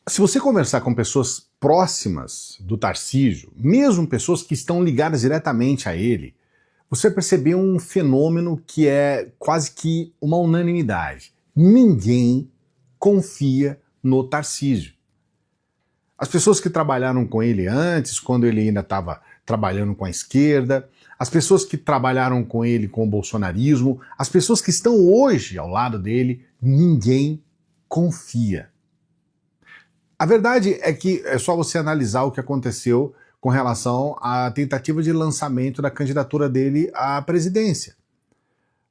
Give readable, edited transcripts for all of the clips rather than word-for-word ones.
Se você conversar com pessoas próximas do Tarcísio, mesmo pessoas que estão ligadas diretamente a ele, você vai perceber um fenômeno que é quase que uma unanimidade. Ninguém confia no Tarcísio. As pessoas que trabalharam com ele antes, quando ele ainda estava trabalhando com a esquerda, as pessoas que trabalharam com ele com o bolsonarismo, as pessoas que estão hoje ao lado dele, ninguém confia. A verdade é que é só você analisar o que aconteceu com relação à tentativa de lançamento da candidatura dele à presidência.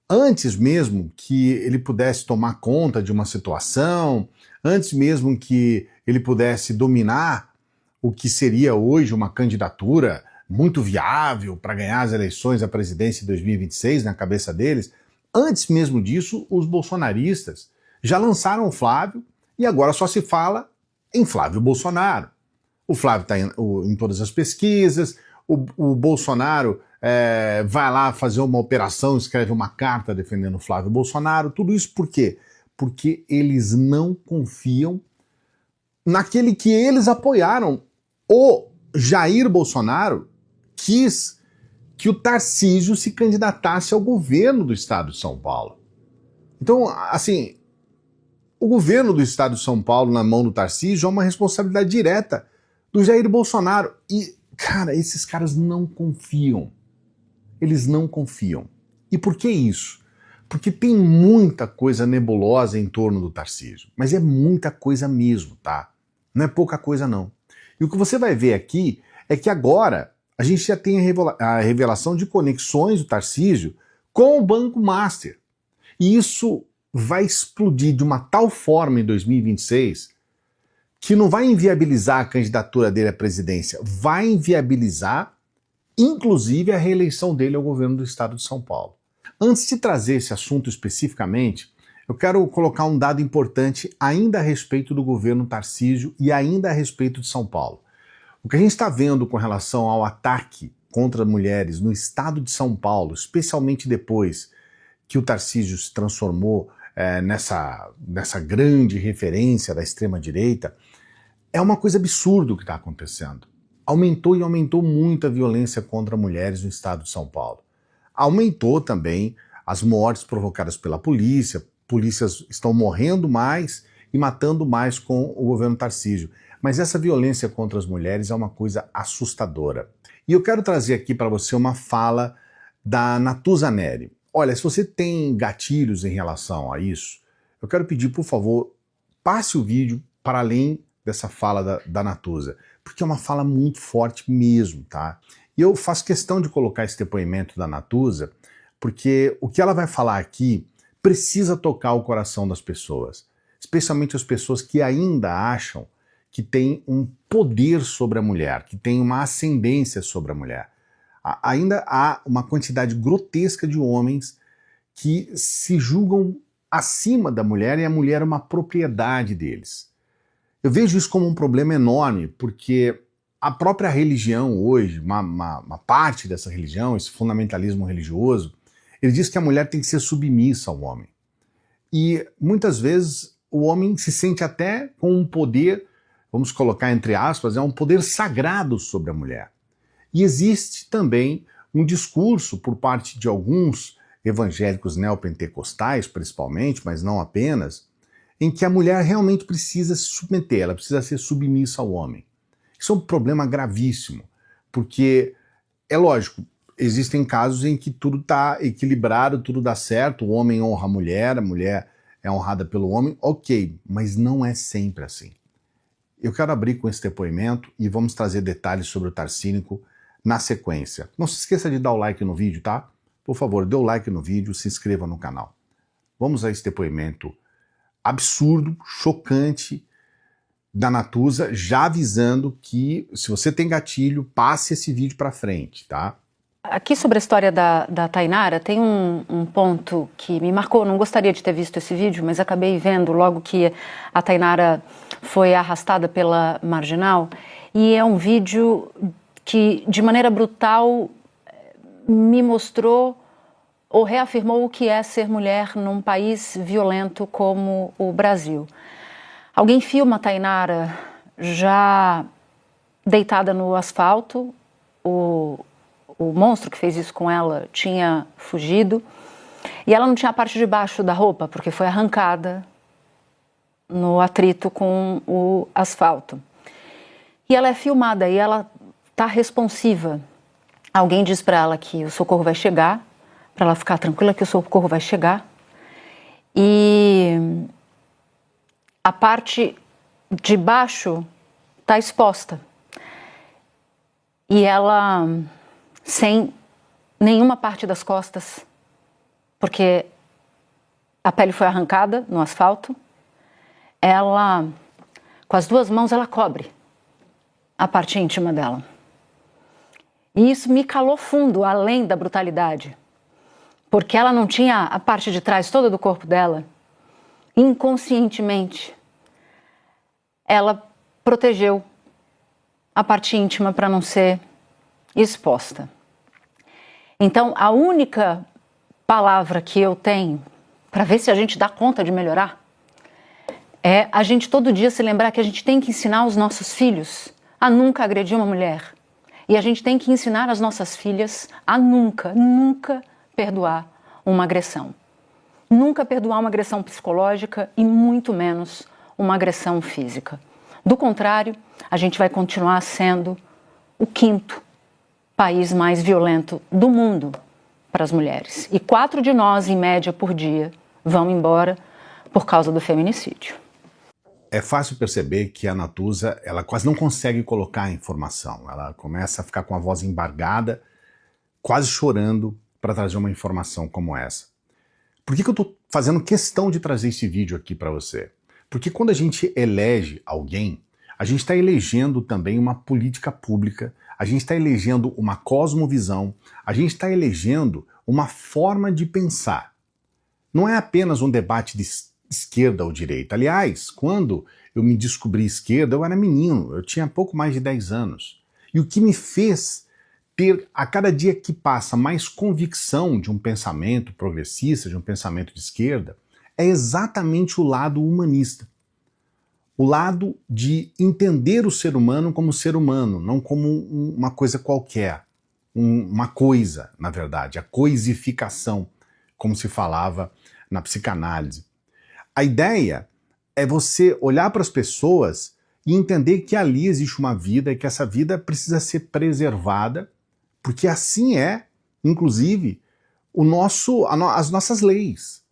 Antes mesmo que ele pudesse tomar conta de uma situação, antes mesmo que ele pudesse dominar o que seria hoje uma candidatura muito viável para ganhar as eleições à presidência de 2026 na cabeça deles, antes mesmo disso, os bolsonaristas já lançaram o Flávio e agora só se fala em Flávio Bolsonaro. O Flávio está em todas as pesquisas, o Bolsonaro vai lá fazer uma operação, escreve uma carta defendendo o Flávio Bolsonaro. Tudo isso por quê? Porque eles não confiam naquele que eles apoiaram. O Jair Bolsonaro quis que o Tarcísio se candidatasse ao governo do estado de São Paulo. Então, assim, o governo do estado de São Paulo na mão do Tarcísio é uma responsabilidade direta do Jair Bolsonaro. E, cara, esses caras não confiam. Eles não confiam. E por que isso? Porque tem muita coisa nebulosa em torno do Tarcísio. Mas é muita coisa mesmo, tá? Não é pouca coisa, não. E o que você vai ver aqui é que agora a gente já tem a revelação de conexões do Tarcísio com o Banco Master. E isso vai explodir de uma tal forma em 2026 que não vai inviabilizar a candidatura dele à presidência, vai inviabilizar, inclusive, a reeleição dele ao governo do estado de São Paulo. Antes de trazer esse assunto especificamente, eu quero colocar um dado importante ainda a respeito do governo Tarcísio e ainda a respeito de São Paulo. O que a gente está vendo com relação ao ataque contra mulheres no estado de São Paulo, especialmente depois que o Tarcísio se transformou nessa grande referência da extrema-direita, é uma coisa absurda o que está acontecendo. Aumentou e aumentou muito a violência contra mulheres no estado de São Paulo. Aumentou também as mortes provocadas pela polícia, polícias estão morrendo mais e matando mais com o governo Tarcísio. Mas essa violência contra as mulheres é uma coisa assustadora. E eu quero trazer aqui para você uma fala da Natuza Neri. Olha, se você tem gatilhos em relação a isso, eu quero pedir, por favor, passe o vídeo para além dessa fala da Natuza, porque é uma fala muito forte mesmo, tá? E eu faço questão de colocar esse depoimento da Natuza, porque o que ela vai falar aqui precisa tocar o coração das pessoas, especialmente as pessoas que ainda acham que tem um poder sobre a mulher, que tem uma ascendência sobre a mulher. Ainda há uma quantidade grotesca de homens que se julgam acima da mulher e a mulher é uma propriedade deles. Eu vejo isso como um problema enorme, porque a própria religião hoje, uma parte dessa religião, esse fundamentalismo religioso, ele diz que a mulher tem que ser submissa ao homem. E muitas vezes o homem se sente até com um poder, vamos colocar entre aspas, um poder sagrado sobre a mulher. E existe também um discurso por parte de alguns evangélicos neopentecostais, principalmente, mas não apenas, em que a mulher realmente precisa se submeter, ela precisa ser submissa ao homem. Isso é um problema gravíssimo, porque, é lógico, existem casos em que tudo está equilibrado, tudo dá certo, o homem honra a mulher é honrada pelo homem, ok, mas não é sempre assim. Eu quero abrir com esse depoimento e vamos trazer detalhes sobre o Tarcínico na sequência. Não se esqueça de dar o like no vídeo, tá? Por favor, dê o like no vídeo, se inscreva no canal. Vamos a esse depoimento absurdo, chocante da Natuza, já avisando que se você tem gatilho, passe esse vídeo para frente, tá? Aqui sobre a história da Tainara, tem um ponto que me marcou. Não gostaria de ter visto esse vídeo, mas acabei vendo logo que a Tainara foi arrastada pela Marginal. E é um vídeo que, de maneira brutal, me mostrou ou reafirmou o que é ser mulher num país violento como o Brasil. Alguém filma a Tainara já deitada no asfalto, o monstro que fez isso com ela tinha fugido e ela não tinha a parte de baixo da roupa porque foi arrancada no atrito com o asfalto. E ela é filmada e ela está responsiva. Alguém diz para ela que o socorro vai chegar, para ela ficar tranquila que o socorro vai chegar. E a parte de baixo está exposta. E ela, sem nenhuma parte das costas, porque a pele foi arrancada no asfalto, ela, com as duas mãos, ela cobre a parte íntima dela. E isso me calou fundo, além da brutalidade, porque ela não tinha a parte de trás toda do corpo dela. Inconscientemente, ela protegeu a parte íntima para não ser exposta. Então, a única palavra que eu tenho para ver se a gente dá conta de melhorar é a gente todo dia se lembrar que a gente tem que ensinar os nossos filhos a nunca agredir uma mulher. E a gente tem que ensinar as nossas filhas a nunca perdoar uma agressão. Nunca perdoar uma agressão psicológica e muito menos uma agressão física. Do contrário, a gente vai continuar sendo o 5º país mais violento do mundo para as mulheres. E 4 de nós, em média, por dia, vão embora por causa do feminicídio. É fácil perceber que a Natuza, ela quase não consegue colocar a informação. Ela começa a ficar com a voz embargada, quase chorando para trazer uma informação como essa. Por que eu estou fazendo questão de trazer esse vídeo aqui para você? Porque quando a gente elege alguém, a gente está elegendo também uma política pública, a gente está elegendo uma cosmovisão, a gente está elegendo uma forma de pensar. Não é apenas um debate de esquerda ou direita. Aliás, quando eu me descobri esquerda, eu era menino, eu tinha pouco mais de 10 anos. E o que me fez ter, a cada dia que passa, mais convicção de um pensamento progressista, de um pensamento de esquerda, é exatamente o lado humanista. O lado de entender o ser humano como ser humano, não como uma coisa qualquer. Uma coisa, na verdade, a coisificação, como se falava na psicanálise. A ideia é você olhar para as pessoas e entender que ali existe uma vida e que essa vida precisa ser preservada, porque assim é, inclusive, as nossas leis.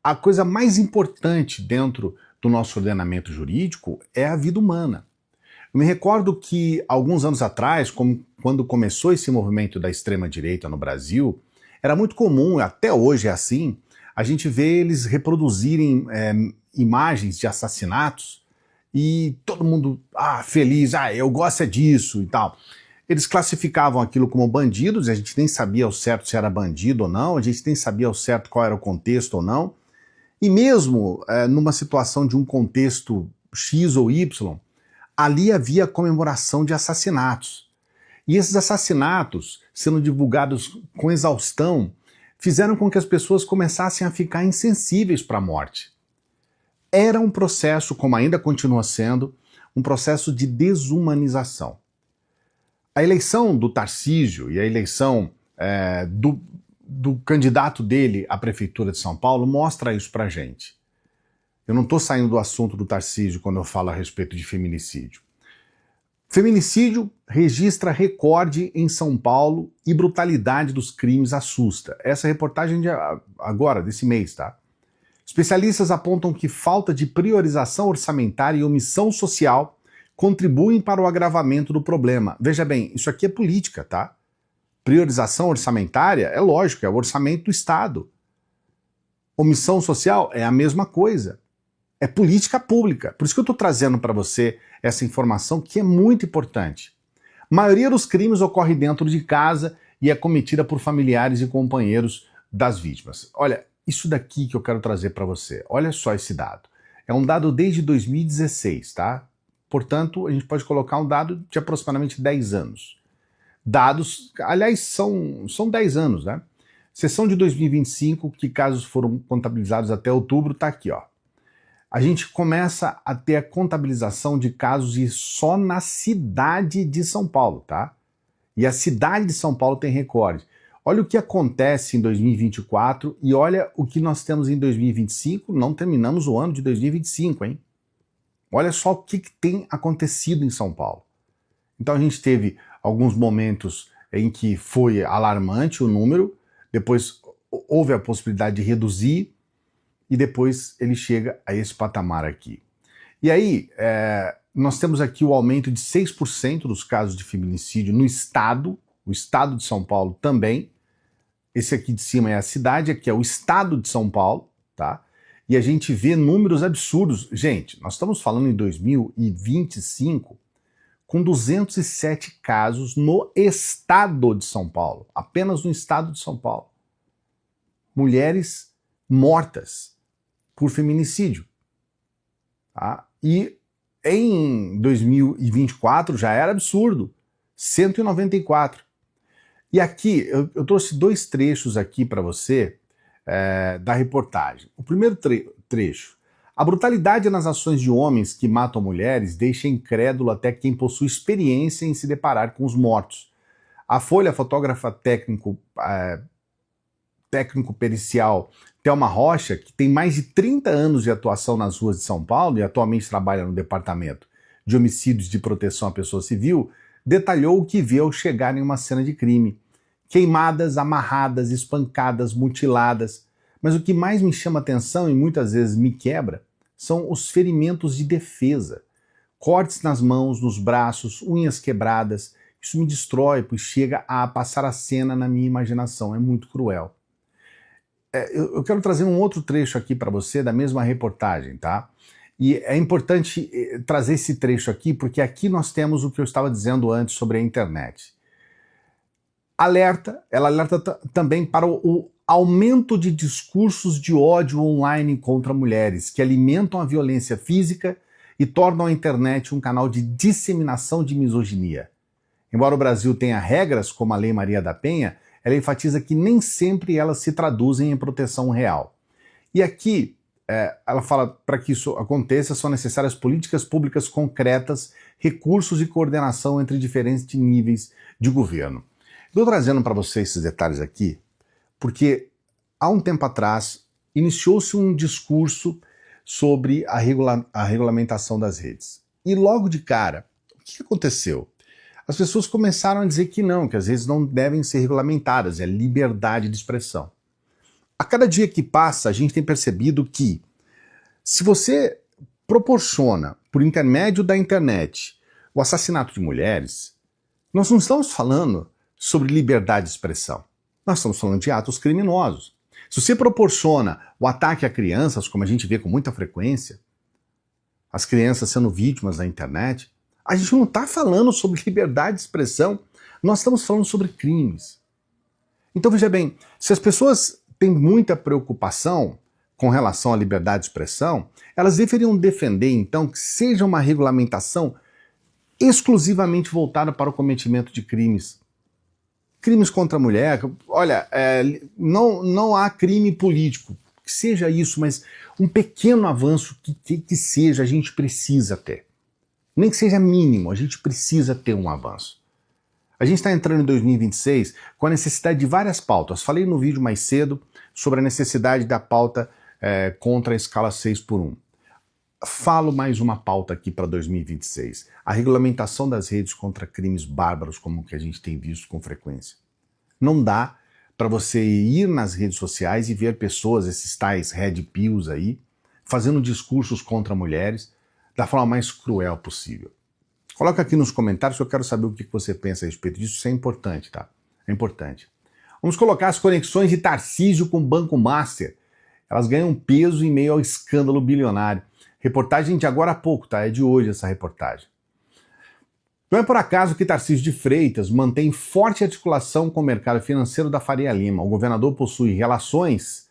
A coisa mais importante dentro do nosso ordenamento jurídico é a vida humana. Eu me recordo que, alguns anos atrás, quando começou esse movimento da extrema-direita no Brasil, era muito comum, até hoje é assim, a gente vê eles reproduzirem imagens de assassinatos e todo mundo feliz, eu gosto disso e tal. Eles classificavam aquilo como bandidos, a gente nem sabia ao certo se era bandido ou não, a gente nem sabia ao certo qual era o contexto ou não. E mesmo numa situação de um contexto X ou Y, ali havia comemoração de assassinatos. E esses assassinatos, sendo divulgados com exaustão, fizeram com que as pessoas começassem a ficar insensíveis para a morte. Era um processo, como ainda continua sendo, um processo de desumanização. A eleição do Tarcísio e a eleição do candidato dele à Prefeitura de São Paulo mostra isso pra gente. Eu não estou saindo do assunto do Tarcísio quando eu falo a respeito de feminicídio. Feminicídio registra recorde em São Paulo e brutalidade dos crimes assusta. Essa reportagem agora, desse mês, tá? Especialistas apontam que falta de priorização orçamentária e omissão social contribuem para o agravamento do problema. Veja bem, isso aqui é política, tá? Priorização orçamentária é lógico, é o orçamento do Estado. Omissão social é a mesma coisa. É política pública. Por isso que eu estou trazendo para você essa informação que é muito importante. A maioria dos crimes ocorre dentro de casa e é cometida por familiares e companheiros das vítimas. Olha, isso daqui que eu quero trazer para você. Olha só esse dado. É um dado desde 2016, tá? Portanto, a gente pode colocar um dado de aproximadamente 10 anos. Dados, aliás, são 10 anos, né? Seção de 2025, que casos foram contabilizados até outubro, tá aqui, ó. a gente começa a ter a contabilização de casos e só na cidade de São Paulo, tá? E a cidade de São Paulo tem recorde. Olha o que acontece em 2024 e olha o que nós temos em 2025. Não terminamos o ano de 2025, hein? Olha só o que tem acontecido em São Paulo. Então a gente teve alguns momentos em que foi alarmante o número, depois houve a possibilidade de reduzir e depois ele chega a esse patamar aqui. E aí, nós temos aqui o aumento de 6% dos casos de feminicídio no estado, o estado de São Paulo também. Esse aqui de cima é a cidade, aqui é o estado de São Paulo, tá? E a gente vê números absurdos. Gente, nós estamos falando em 2025 com 207 casos no estado de São Paulo, apenas no estado de São Paulo. Mulheres mortas por feminicídio. Tá? E em 2024 já era absurdo, 194. E aqui, eu trouxe dois trechos aqui para você da reportagem. O primeiro trecho. A brutalidade nas ações de homens que matam mulheres deixa incrédulo até quem possui experiência em se deparar com os mortos. A Folha, fotógrafa técnico-pericial Thelma Rocha, que tem mais de 30 anos de atuação nas ruas de São Paulo e atualmente trabalha no Departamento de Homicídios de Proteção à Pessoa Civil, detalhou o que vê ao chegar em uma cena de crime. Queimadas, amarradas, espancadas, mutiladas. Mas o que mais me chama atenção e muitas vezes me quebra são os ferimentos de defesa. Cortes nas mãos, nos braços, unhas quebradas. Isso me destrói, pois chega a passar a cena na minha imaginação. É muito cruel. Eu quero trazer um outro trecho aqui para você da mesma reportagem, tá? E é importante trazer esse trecho aqui, porque aqui nós temos o que eu estava dizendo antes sobre a internet. Ela alerta também para o aumento de discursos de ódio online contra mulheres, que alimentam a violência física e tornam a internet um canal de disseminação de misoginia. Embora o Brasil tenha regras como a Lei Maria da Penha, ela enfatiza que nem sempre elas se traduzem em proteção real. E aqui, ela fala para que isso aconteça são necessárias políticas públicas concretas, recursos e coordenação entre diferentes níveis de governo. Estou trazendo para vocês esses detalhes aqui, porque há um tempo atrás iniciou-se um discurso sobre a regulamentação das redes. E logo de cara, o que aconteceu? As pessoas começaram a dizer que não, que as redes não devem ser regulamentadas, é liberdade de expressão. A cada dia que passa, a gente tem percebido que se você proporciona, por intermédio da internet, o assassinato de mulheres, nós não estamos falando sobre liberdade de expressão. Nós estamos falando de atos criminosos. Se você proporciona o ataque a crianças, como a gente vê com muita frequência, as crianças sendo vítimas da internet, a gente não está falando sobre liberdade de expressão, nós estamos falando sobre crimes. Então veja bem, se as pessoas têm muita preocupação com relação à liberdade de expressão, elas deveriam defender então que seja uma regulamentação exclusivamente voltada para o cometimento de crimes. Crimes contra a mulher, olha, não há crime político, que seja isso, mas um pequeno avanço que seja, a gente precisa ter. Nem que seja mínimo, a gente precisa ter um avanço. A gente está entrando em 2026 com a necessidade de várias pautas. Falei no vídeo mais cedo sobre a necessidade da pauta contra a escala 6x1. Falo mais uma pauta aqui para 2026. A regulamentação das redes contra crimes bárbaros, como o que a gente tem visto com frequência. Não dá para você ir nas redes sociais e ver pessoas, esses tais red pills aí, fazendo discursos contra mulheres da forma mais cruel possível. Coloca aqui nos comentários que eu quero saber o que você pensa a respeito disso. Isso é importante, tá? É importante. Vamos colocar as conexões de Tarcísio com o Banco Master. Elas ganham peso em meio ao escândalo bilionário. Reportagem de agora há pouco, tá? É de hoje essa reportagem. Não é por acaso que Tarcísio de Freitas mantém forte articulação com o mercado financeiro da Faria Lima. O governador possui relações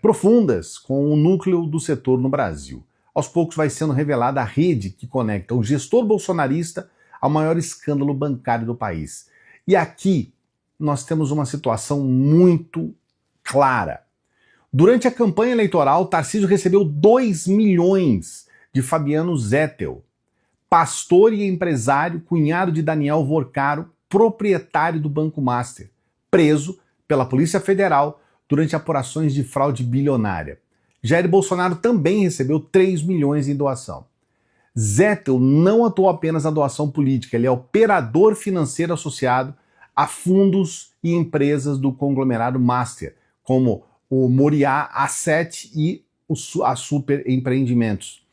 profundas com o núcleo do setor no Brasil. Aos poucos vai sendo revelada a rede que conecta o gestor bolsonarista ao maior escândalo bancário do país. E aqui nós temos uma situação muito clara. Durante a campanha eleitoral, Tarcísio recebeu 2 milhões de Fabiano Zettel, pastor e empresário, cunhado de Daniel Vorcaro, proprietário do Banco Master, preso pela Polícia Federal durante apurações de fraude bilionária. Jair Bolsonaro também recebeu 3 milhões em doação. Zettel não atuou apenas na doação política, ele é operador financeiro associado a fundos e empresas do conglomerado Master, como o Moriá Asset e a Super Empreendimentos.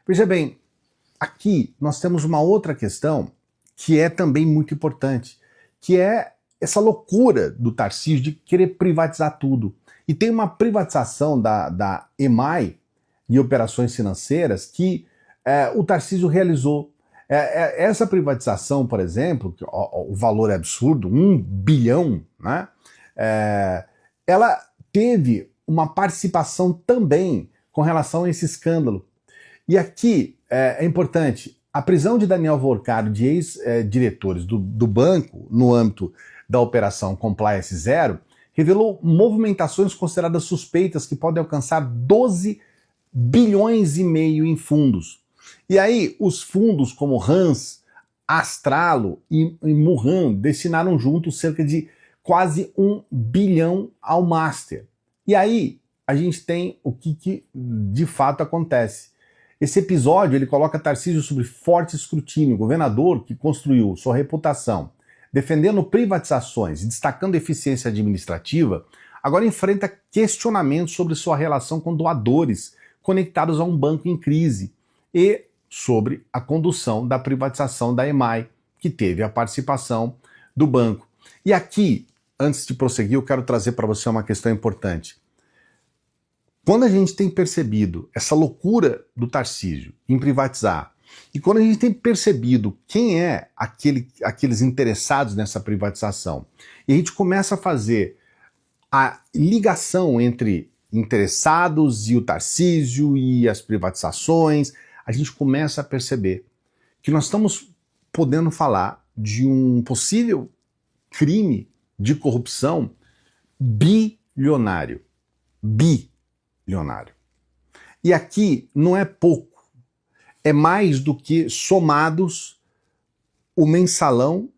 Veja bem, aqui nós temos uma outra questão que é também muito importante, que é essa loucura do Tarcísio de querer privatizar tudo. E tem uma privatização da EMAI e operações financeiras que o Tarcísio realizou. Essa privatização, por exemplo, que o valor é absurdo, 1 bilhão, né? Ela teve uma participação também com relação a esse escândalo. E aqui é importante, a prisão de Daniel Vorcaro, de ex-diretores do banco, no âmbito da Operação Compliance Zero, revelou movimentações consideradas suspeitas que podem alcançar 12 bilhões e meio em fundos. E aí, os fundos como Hans, Astralo e Murran destinaram juntos cerca de quase 1 bilhão ao Master. E aí, a gente tem o que de fato acontece. Esse episódio ele coloca Tarcísio sob forte escrutínio. O governador que construiu sua reputação defendendo privatizações e destacando eficiência administrativa, agora enfrenta questionamentos sobre sua relação com doadores conectados a um banco em crise e sobre a condução da privatização da EMAI, que teve a participação do banco. E aqui, antes de prosseguir, eu quero trazer para você uma questão importante. Quando a gente tem percebido essa loucura do Tarcísio em privatizar, e quando a gente tem percebido quem é aqueles interessados nessa privatização, e a gente começa a fazer a ligação entre interessados e o Tarcísio e as privatizações, a gente começa a perceber que nós estamos podendo falar de um possível crime de corrupção bilionário. Bilionário. E aqui não é pouco. É mais do que somados o Mensalão,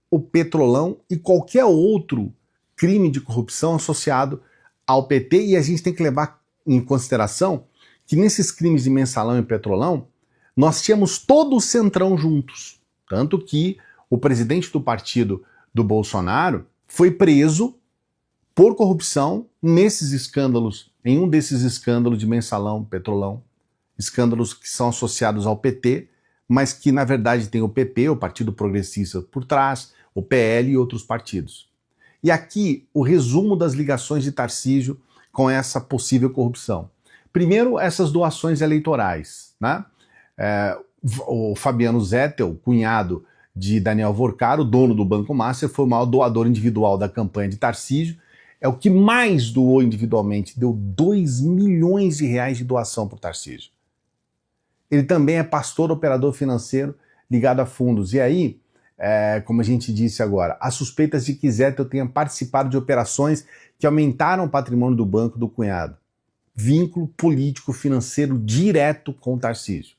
o Petrolão e qualquer outro crime de corrupção associado ao PT, e a gente tem que levar em consideração que nesses crimes de Mensalão e Petrolão nós tínhamos todo o Centrão juntos, tanto que o presidente do partido do Bolsonaro foi preso por corrupção nesses escândalos, em um desses escândalos de Mensalão, Petrolão, escândalos que são associados ao PT, mas que na verdade tem o PP, o Partido Progressista, por trás, o PL e outros partidos. E aqui o resumo das ligações de Tarcísio com essa possível corrupção. Primeiro, essas doações eleitorais, né? O Fabiano Zettel, cunhado de Daniel Vorcaro, dono do Banco Master, foi o maior doador individual da campanha de Tarcísio, é o que mais doou individualmente, deu 2 milhões de reais de doação para o Tarcísio. Ele também é pastor operador financeiro ligado a fundos. E aí, como a gente disse agora, há suspeitas de que Zettel tenha participado de operações que aumentaram o patrimônio do banco do cunhado. Vínculo político financeiro direto com o Tarcísio.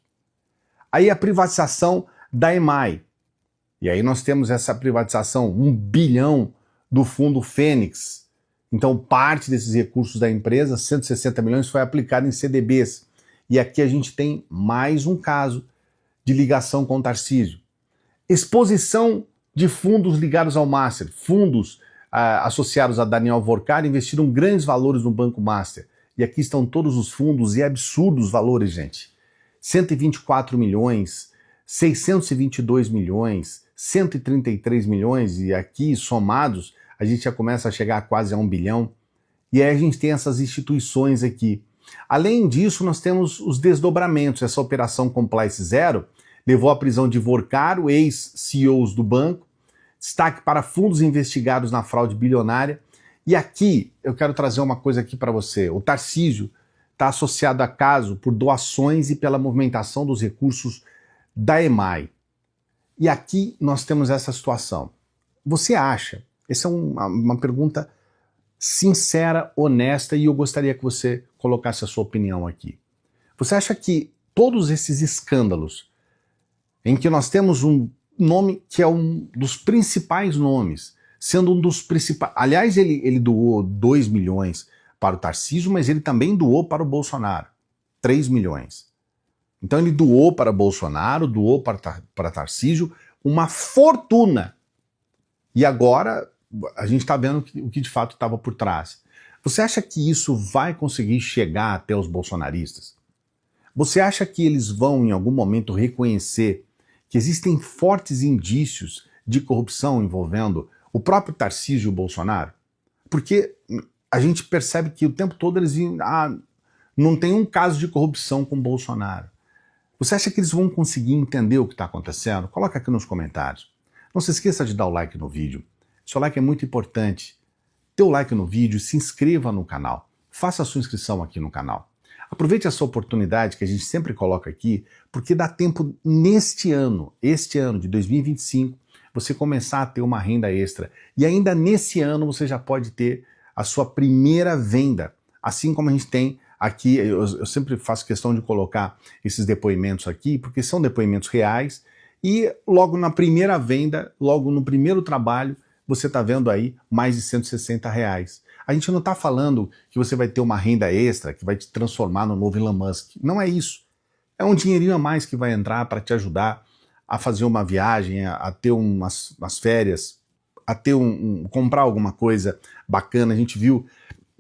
Aí a privatização da EMAI. E aí nós temos essa privatização, 1 bilhão do fundo Fênix. Então parte desses recursos da empresa, 160 milhões, foi aplicado em CDBs. E aqui a gente tem mais um caso de ligação com o Tarcísio. Exposição de fundos ligados ao Master. Fundos associados a Daniel Vorcaro investiram grandes valores no Banco Master. E aqui estão todos os fundos e absurdos valores, gente. 124 milhões, 622 milhões, 133 milhões, e aqui somados a gente já começa a chegar quase a 1 bilhão. E aí a gente tem essas instituições aqui. Além disso, nós temos os desdobramentos. Essa operação Compliance Zero levou à prisão de Vorcaro, ex-CEOs do banco, destaque para fundos investigados na fraude bilionária. E aqui eu quero trazer uma coisa aqui para você. O Tarcísio está associado a caso por doações e pela movimentação dos recursos da EMAI. E aqui nós temos essa situação. Você acha, essa é uma pergunta sincera, honesta, e eu gostaria que você colocasse a sua opinião aqui. Você acha que todos esses escândalos, em que nós temos um nome que é um dos principais nomes, sendo um dos principais... Aliás, ele doou 2 milhões para o Tarcísio, mas ele também doou para o Bolsonaro, 3 milhões. Então ele doou para Bolsonaro, doou para Tarcísio uma fortuna. E agora a gente está vendo o que de fato estava por trás. Você acha que isso vai conseguir chegar até os bolsonaristas? Você acha que eles vão em algum momento reconhecer que existem fortes indícios de corrupção envolvendo o próprio Tarcísio e o Bolsonaro? Porque a gente percebe que o tempo todo eles dizem, não tem um caso de corrupção com o Bolsonaro. Você acha que eles vão conseguir entender o que está acontecendo? Coloca aqui nos comentários. Não se esqueça de dar o like no vídeo. Seu like é muito importante. Dê o like no vídeo, se inscreva no canal. Faça a sua inscrição aqui no canal. Aproveite essa oportunidade que a gente sempre coloca aqui, porque dá tempo este ano de 2025, você começar a ter uma renda extra. E ainda nesse ano você já pode ter a sua primeira venda. Assim como a gente tem aqui, eu sempre faço questão de colocar esses depoimentos aqui, porque são depoimentos reais, e logo na primeira venda, logo no primeiro trabalho, você está vendo aí mais de R$160. A gente não está falando que você vai ter uma renda extra que vai te transformar no novo Elon Musk. Não é isso. É um dinheirinho a mais que vai entrar para te ajudar a fazer uma viagem, a ter umas férias, a ter comprar alguma coisa bacana. A gente viu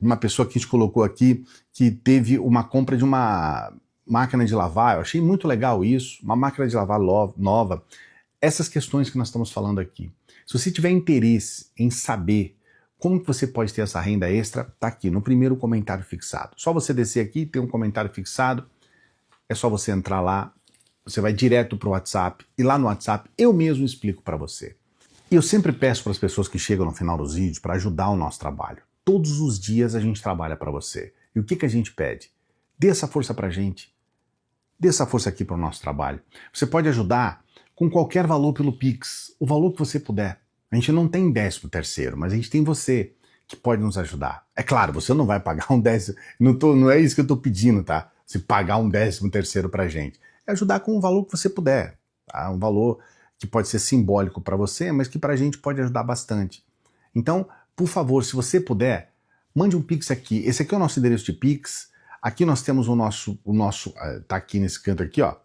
uma pessoa que a gente colocou aqui que teve uma compra de uma máquina de lavar. Eu achei muito legal isso, uma máquina de lavar nova. Essas questões que nós estamos falando aqui. Se você tiver interesse em saber como que você pode ter essa renda extra, tá aqui no primeiro comentário fixado. Só você descer aqui, tem um comentário fixado, é só você entrar lá, você vai direto para o WhatsApp, e lá no WhatsApp eu mesmo explico para você. E eu sempre peço para as pessoas que chegam no final dos vídeos para ajudar o nosso trabalho. Todos os dias a gente trabalha para você. E o que a gente pede? Dê essa força para a gente. Dê essa força aqui para o nosso trabalho. Você pode ajudar com qualquer valor pelo Pix, o valor que você puder. A gente não tem 13º, mas a gente tem você que pode nos ajudar. É claro, você não vai pagar um 10º, não é isso que eu estou pedindo, tá? Se pagar um 13º pra gente. É ajudar com o valor que você puder, tá? Um valor que pode ser simbólico para você, mas que pra gente pode ajudar bastante. Então, por favor, se você puder, mande um Pix aqui. Esse aqui é o nosso endereço de Pix. Aqui nós temos o nosso tá aqui nesse canto aqui, ó,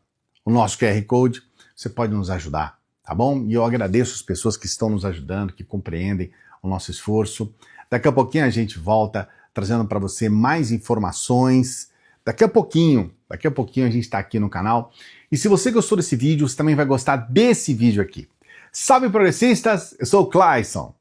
o nosso QR Code. Você pode nos ajudar, tá bom? E eu agradeço as pessoas que estão nos ajudando, que compreendem o nosso esforço. Daqui a pouquinho a gente volta trazendo para você mais informações. Daqui a pouquinho a gente está aqui no canal. E se você gostou desse vídeo, você também vai gostar desse vídeo aqui. Salve progressistas, eu sou o Clayson.